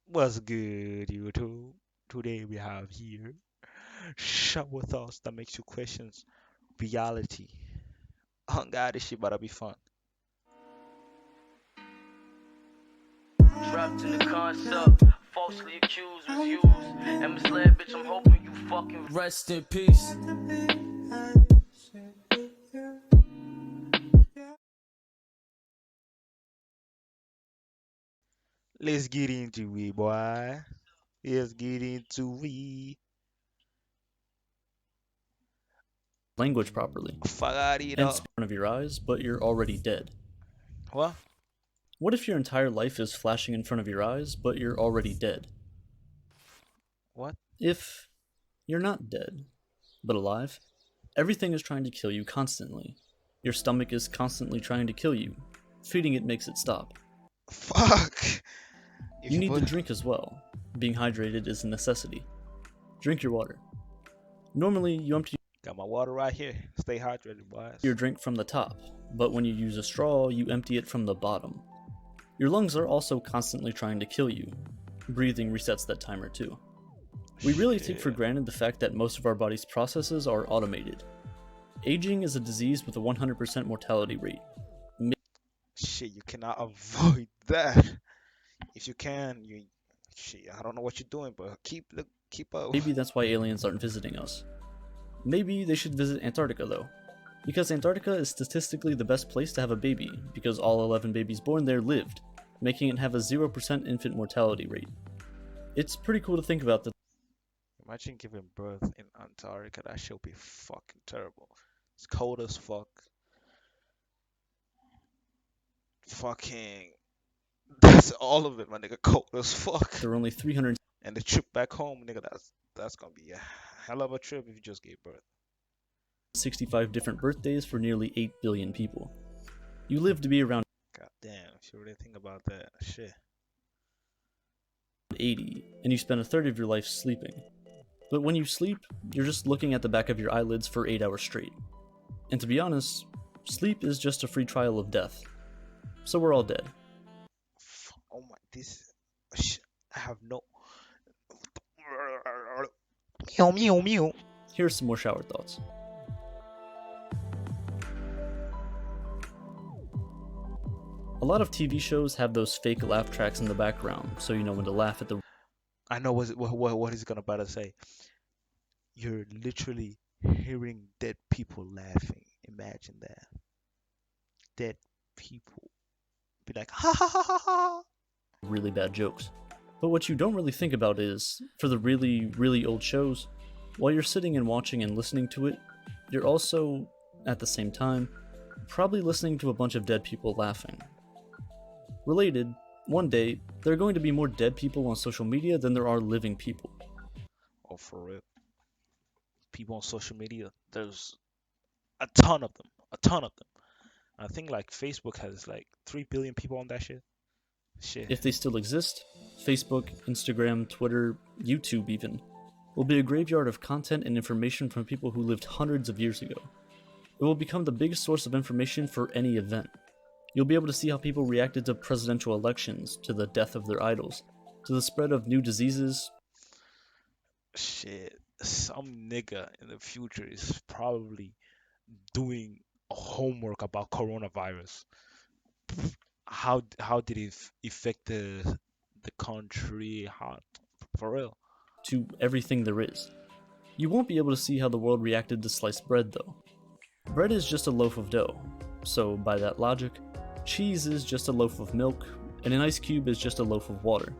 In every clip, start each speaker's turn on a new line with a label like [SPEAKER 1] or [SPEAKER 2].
[SPEAKER 1] What's good, YouTube? Today we have here shower thoughts that makes you question reality. Oh God, this shit better be fun.
[SPEAKER 2] Trapped in the concept, falsely accused, misused, and misled, bitch. I'm hoping you fucking rest in peace.
[SPEAKER 1] Let's get into it, boy. Let's get into it.
[SPEAKER 3] Language properly and
[SPEAKER 1] Fagarito.
[SPEAKER 3] speak in front of your eyes, but you're already dead?
[SPEAKER 1] What?
[SPEAKER 3] What if your entire life is flashing in front of your eyes, but you're already dead?
[SPEAKER 1] What?
[SPEAKER 3] If you're not dead, but alive, everything is trying to kill you constantly. Your stomach is constantly trying to kill you. Feeding it makes it stop.
[SPEAKER 1] Fuck. If
[SPEAKER 3] You
[SPEAKER 1] you
[SPEAKER 3] need to
[SPEAKER 1] put
[SPEAKER 3] drink as well. Being hydrated is a necessity. Drink your water. Normally, you empty
[SPEAKER 1] got my water right here. Stay hydrated, boys.
[SPEAKER 3] your drink from the top, but when you use a straw, you empty it from the bottom. Your lungs are also constantly trying to kill you. Breathing resets that timer too. We really take for
[SPEAKER 1] Shit.
[SPEAKER 3] granted the fact that most of our body's processes are automated. Aging is a disease with a 100% mortality rate.
[SPEAKER 1] Shit, you cannot avoid that. If you can, you shit, I don't know what you're doing, but keep up.
[SPEAKER 3] Maybe that's why aliens aren't visiting us. Maybe they should visit Antarctica though, because Antarctica is statistically the best place to have a baby because all 11 babies born there lived, making it have a 0% infant mortality rate. It's pretty cool to think about that.
[SPEAKER 1] Imagine giving birth in Antarctica. That should be fucking terrible. It's cold as fuck. Fucking. That's all of it, my nigga. Cold as fuck.
[SPEAKER 3] There are only 300
[SPEAKER 1] And the trip back home, nigga. That's gonna be a hell of a trip if you just gave birth.
[SPEAKER 3] 65 different birthdays for nearly 8 billion people. You live to be around
[SPEAKER 1] God damn. If you really think about that, shit.
[SPEAKER 3] 80, and you spend a third of your life sleeping. But when you sleep, you're just looking at the back of your eyelids for 8 hours straight. And to be honest, sleep is just a free trial of death. So we're all dead.
[SPEAKER 1] Oh my, this. Shit. I have no. Meow meow meow.
[SPEAKER 3] Here's some more shower thoughts. A lot of TV shows have those fake laugh tracks in the background, so you know when to laugh at the
[SPEAKER 1] I know what he's gonna about to say. You're literally hearing dead people laughing. Imagine that. Dead people be like ha ha ha ha ha.
[SPEAKER 3] really bad jokes. But what you don't really think about is, for the really, really old shows, while you're sitting and watching and listening to it, you're also, at the same time, probably listening to a bunch of dead people laughing. Related, one day, there are going to be more dead people on social media than there are living people.
[SPEAKER 1] Oh, for real. People on social media, there's a ton of them. A ton of them. I think like Facebook has like 3 billion people on that shit. Shit.
[SPEAKER 3] If they still exist, Facebook, Instagram, Twitter, YouTube even, will be a graveyard of content and information from people who lived hundreds of years ago. It will become the biggest source of information for any event. You'll be able to see how people reacted to presidential elections, to the death of their idols, to the spread of new diseases.
[SPEAKER 1] Shit. Some nigga in the future is probably doing homework about coronavirus. How did it affect the country? How for real?
[SPEAKER 3] To everything there is. You won't be able to see how the world reacted to sliced bread though. Bread is just a loaf of dough, so by that logic, cheese is just a loaf of milk, and an ice cube is just a loaf of water.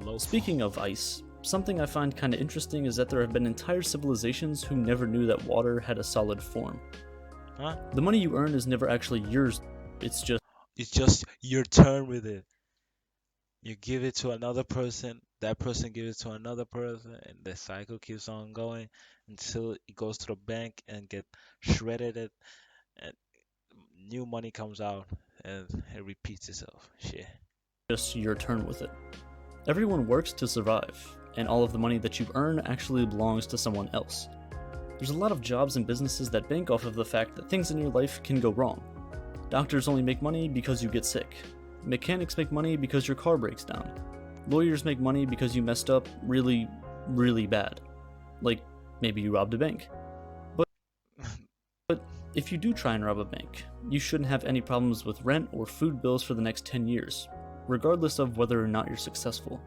[SPEAKER 1] Loaf.
[SPEAKER 3] Speaking of ice, something I find kinda interesting is that there have been entire civilizations who never knew that water had a solid form.
[SPEAKER 1] Huh?
[SPEAKER 3] The money you earn is never actually yours, it's
[SPEAKER 1] It's just your turn with it. You give it to another person, that person gives it to another person, and the cycle keeps on going until it goes to the bank and get shredded it, and new money comes out, and it repeats itself. Shit.
[SPEAKER 3] just your turn with it. Everyone works to survive, and all of the money that you earn actually belongs to someone else. There's a lot of jobs and businesses that bank off of the fact that things in your life can go wrong. Doctors only make money because you get sick. Mechanics make money because your car breaks down. Lawyers make money because you messed up really, really bad. Like, maybe you robbed a bank. But if you do try and rob a bank, you shouldn't have any problems with rent or food bills for the next 10 years, regardless of whether or not you're successful.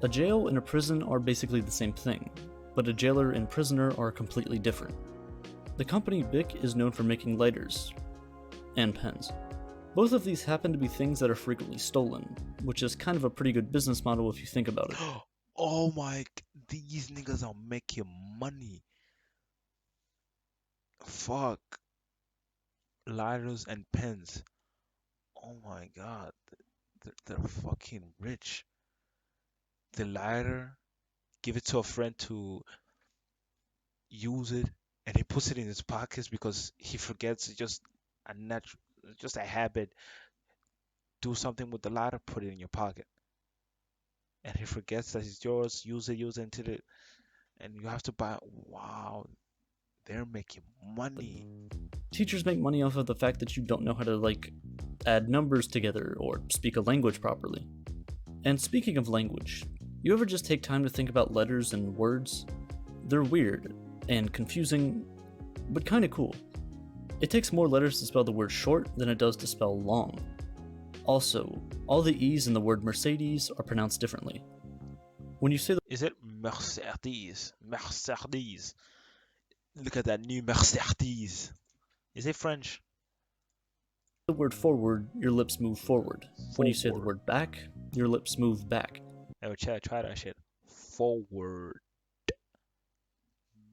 [SPEAKER 3] A jail and a prison are basically the same thing, but a jailer and prisoner are completely different. The company Bic is known for making lighters and pens. Both of these happen to be things that are frequently stolen, which is kind of a pretty good business model if you think about it.
[SPEAKER 1] Oh my, these niggas are making money. Fuck. Lighters and pens. Oh my god. They're fucking rich. The lighter, give it to a friend to use it, and he puts it in his pockets because he forgets. It's just a natural, just a habit. Do something with the lighter, put it in your pocket, and he forgets that it's yours. Use it until it, and you have to buy. Wow, they're making money.
[SPEAKER 3] Teachers make money off of the fact that you don't know how to, like, add numbers together or speak a language properly. And speaking of language, you ever just take time to think about letters and words? They're weird and confusing, but kinda cool. It takes more letters to spell the word short than it does to spell long. Also, all the E's in the word Mercedes are pronounced differently. When you say
[SPEAKER 1] Is it Mercedes? Mercedes. Look at that new Mercedes. Is it French?
[SPEAKER 3] the word forward, your lips move forward. When you say the
[SPEAKER 1] Forward.
[SPEAKER 3] word back, your lips move back.
[SPEAKER 1] Hey, Chad, try that shit. Forward.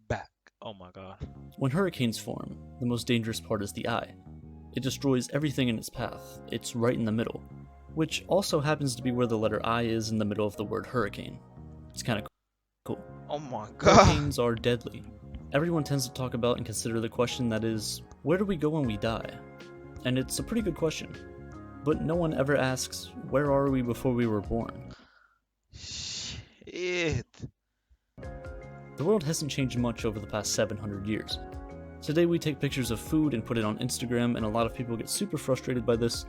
[SPEAKER 1] Back. Oh my god.
[SPEAKER 3] When hurricanes form, the most dangerous part is the eye. It destroys everything in its path. It's right in the middle, which also happens to be where the letter I is in the middle of the word hurricane. It's kind of cool.
[SPEAKER 1] Oh my god.
[SPEAKER 3] Hurricanes are deadly. Everyone tends to talk about and consider the question that is, where do we go when we die? And it's a pretty good question. But no one ever asks, where are we before we were born?
[SPEAKER 1] Shit.
[SPEAKER 3] The world hasn't changed much over the past 700 years. Today we take pictures of food and put it on Instagram, and a lot of people get super frustrated by this.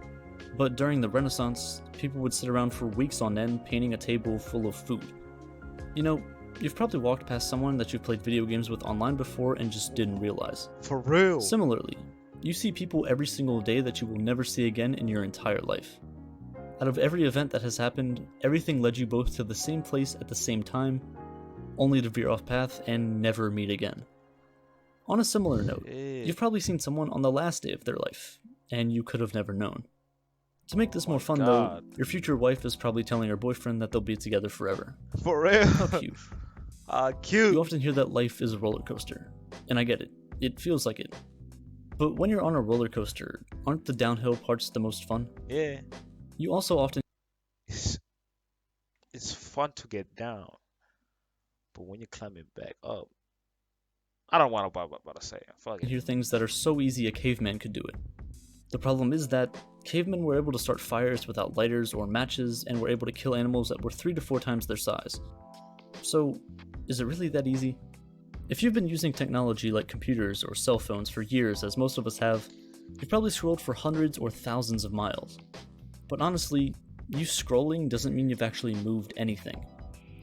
[SPEAKER 3] But during the Renaissance, people would sit around for weeks on end painting a table full of food. You know, you've probably walked past someone that you've played video games with online before and just didn't realize.
[SPEAKER 1] For real.
[SPEAKER 3] Similarly, you see people every single day that you will never see again in your entire life. Out of every event that has happened, everything led you both to the same place at the same time, only to veer off path and never meet again. On a similar note, you've probably seen someone on the last day of their life, and you could have never known. To make this more fun though, your future wife is probably telling her boyfriend that they'll be together forever.
[SPEAKER 1] For real.
[SPEAKER 3] How cute.
[SPEAKER 1] Cute.
[SPEAKER 3] You often hear that life is a roller coaster, and I get it. It feels like it. But when you're on a roller coaster, aren't the downhill parts the most fun?
[SPEAKER 1] Yeah.
[SPEAKER 3] You also often
[SPEAKER 1] It's fun to get down, but when you're climbing back up, I don't want to say it. Fuck it.
[SPEAKER 3] hear things that are so easy a caveman could do it. The problem is that cavemen were able to start fires without lighters or matches and were able to kill animals that were 3 to 4 times their size. So, is it really that easy? If you've been using technology like computers or cell phones for years, as most of us have, you've probably scrolled for hundreds or thousands of miles. But honestly, you scrolling doesn't mean you've actually moved anything.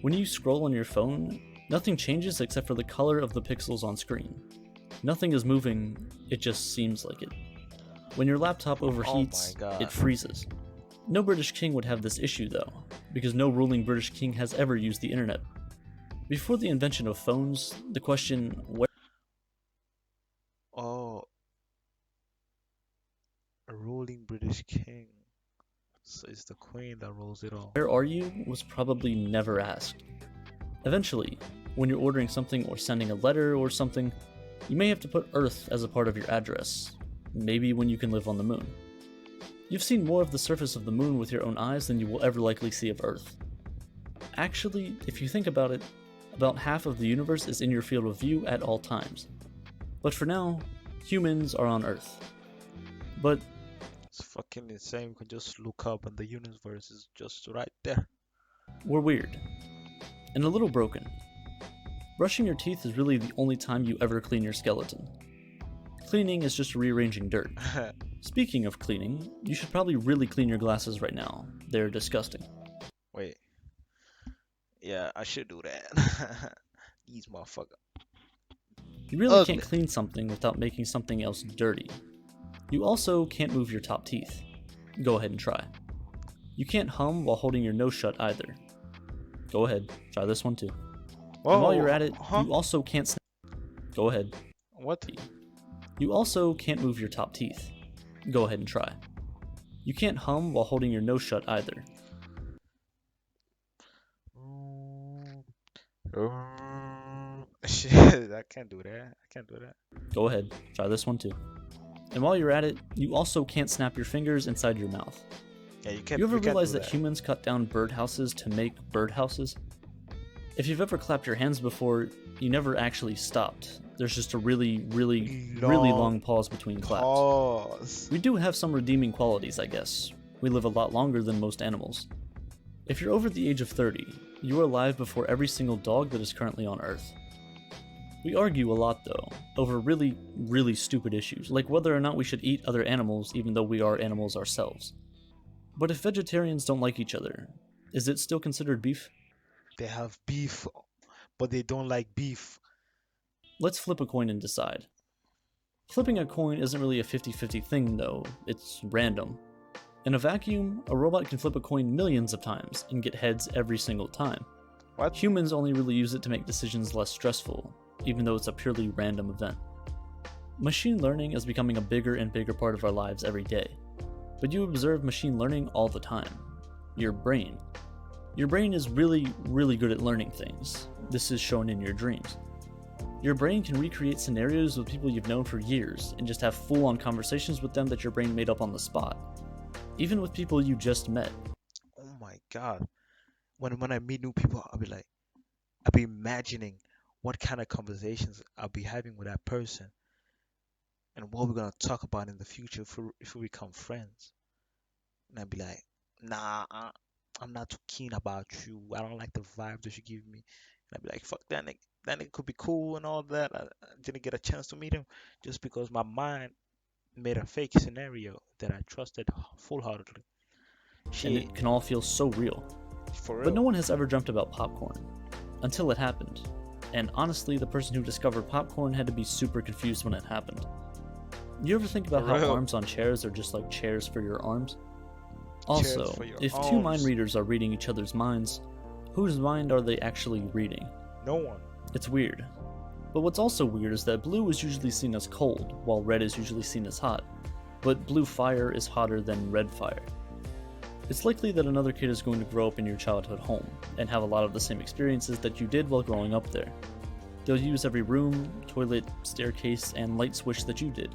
[SPEAKER 3] When you scroll on your phone, nothing changes except for the color of the pixels on screen. Nothing is moving, it just seems like it. When your laptop overheats,
[SPEAKER 1] God.
[SPEAKER 3] it freezes. No British king would have this issue though, because no ruling British king has ever used the internet. Before the invention of phones, the question, where
[SPEAKER 1] Oh, a ruling British king. So it's the queen that rules it all.
[SPEAKER 3] are you was probably never asked. Eventually, when you're ordering something or sending a letter or something, you may have to put Earth as a part of your address, maybe when you can live on the moon. You've seen more of the surface of the moon with your own eyes than you will ever likely see of Earth. Actually, if you think about it, about half of the universe is in your field of view at all times. But for now, humans are on Earth. But
[SPEAKER 1] It's fucking insane. We can just look up and the universe is just right there.
[SPEAKER 3] we're weird. And a little broken. Brushing your teeth is really the only time you ever clean your skeleton. Cleaning is just rearranging dirt. Speaking of cleaning, you should probably really clean your glasses right now. They're disgusting.
[SPEAKER 1] Wait, Yeah, I should do that. These motherfuckers
[SPEAKER 3] You really can't
[SPEAKER 1] ugly.
[SPEAKER 3] clean something without making something else dirty. You also can't move your top teeth. Go ahead and try. You can't hum while holding your nose shut either. Go ahead, try this one too. And while you're
[SPEAKER 1] Whoa,
[SPEAKER 3] at it,
[SPEAKER 1] huh?
[SPEAKER 3] you also can't Go ahead.
[SPEAKER 1] What?
[SPEAKER 3] You also can't move your top teeth. Go ahead and try. You can't hum while holding your nose shut either.
[SPEAKER 1] Shit, I can't do that. I can't do that.
[SPEAKER 3] Go ahead, try this one too. And while you're at it, you also can't snap your fingers inside your mouth.
[SPEAKER 1] Yeah, you can't.
[SPEAKER 3] You ever
[SPEAKER 1] can't
[SPEAKER 3] realize
[SPEAKER 1] do
[SPEAKER 3] that humans cut down birdhouses to make birdhouses? If you've ever clapped your hands before, you never actually stopped. There's just a really long pause between claps.
[SPEAKER 1] Pause.
[SPEAKER 3] We do have some redeeming qualities, I guess. We live a lot longer than most animals. If you're over the age of 30, you are alive before every single dog that is currently on Earth. We argue a lot, though, over really stupid issues, like whether or not we should eat other animals even though we are animals ourselves. But if vegetarians don't like each other, is it still considered beef?
[SPEAKER 1] They have beef, but they don't like beef.
[SPEAKER 3] Let's flip a coin and decide. Flipping a coin isn't really a 50-50 thing, though, it's random. In a vacuum, a robot can flip a coin millions of times and get heads every single time.
[SPEAKER 1] What?
[SPEAKER 3] Humans only really use it to make decisions less stressful, even though it's a purely random event. Machine learning is becoming a bigger and bigger part of our lives every day. But you observe machine learning all the time. Your brain. Your brain is really good at learning things. This is shown in your dreams. Your brain can recreate scenarios with people you've known for years and just have full-on conversations with them that your brain made up on the spot. Even with people you just met.
[SPEAKER 1] Oh my god. When I meet new people, I'll be imagining what kind of conversations I'll be having with that person and what we're gonna talk about in the future if we become friends. And I'd be like, nah, I'm not too keen about you. I don't like the vibe that you give me. And I'd be like, fuck that nigga. That nigga could be cool and all that. I didn't get a chance to meet him just because my mind made a fake scenario that I trusted full-heartedly.
[SPEAKER 3] And
[SPEAKER 1] Shit,
[SPEAKER 3] it can all feel so real.
[SPEAKER 1] for
[SPEAKER 3] But no
[SPEAKER 1] real.
[SPEAKER 3] one has ever dreamt about popcorn. Until it happened. And honestly, the person who discovered popcorn had to be super confused when it happened. You ever think about
[SPEAKER 1] For
[SPEAKER 3] how
[SPEAKER 1] real.
[SPEAKER 3] arms on chairs are just like chairs for your arms? Also,
[SPEAKER 1] for your
[SPEAKER 3] if two mind
[SPEAKER 1] arms.
[SPEAKER 3] readers are reading each other's minds, whose mind are they actually reading?
[SPEAKER 1] No one.
[SPEAKER 3] It's weird. But what's also weird is that blue is usually seen as cold, while red is usually seen as hot. But blue fire is hotter than red fire. It's likely that another kid is going to grow up in your childhood home, and have a lot of the same experiences that you did while growing up there. They'll use every room, toilet, staircase, and light switch that you did.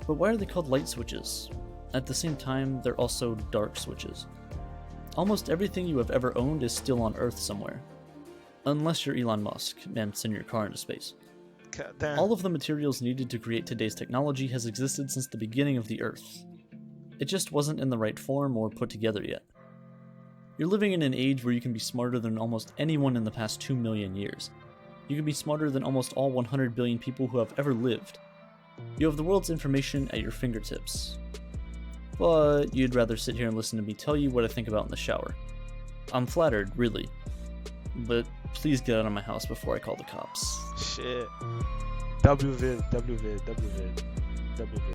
[SPEAKER 3] But why are they called light switches? At the same time, they're also dark switches. Almost everything you have ever owned is still on Earth somewhere. Unless you're Elon Musk and send your car into space.
[SPEAKER 1] God damn.
[SPEAKER 3] All of the materials needed to create today's technology has existed since the beginning of the Earth. It just wasn't in the right form or put together yet. You're living in an age where you can be smarter than almost anyone in the past 2 million years. You can be smarter than almost all 100 billion people who have ever lived. You have the world's information at your fingertips. But you'd rather sit here and listen to me tell you what I think about in the shower. I'm flattered, really. But please get out of my house before I call the cops.
[SPEAKER 1] Shit. WVID, WVID, WVID, WVID.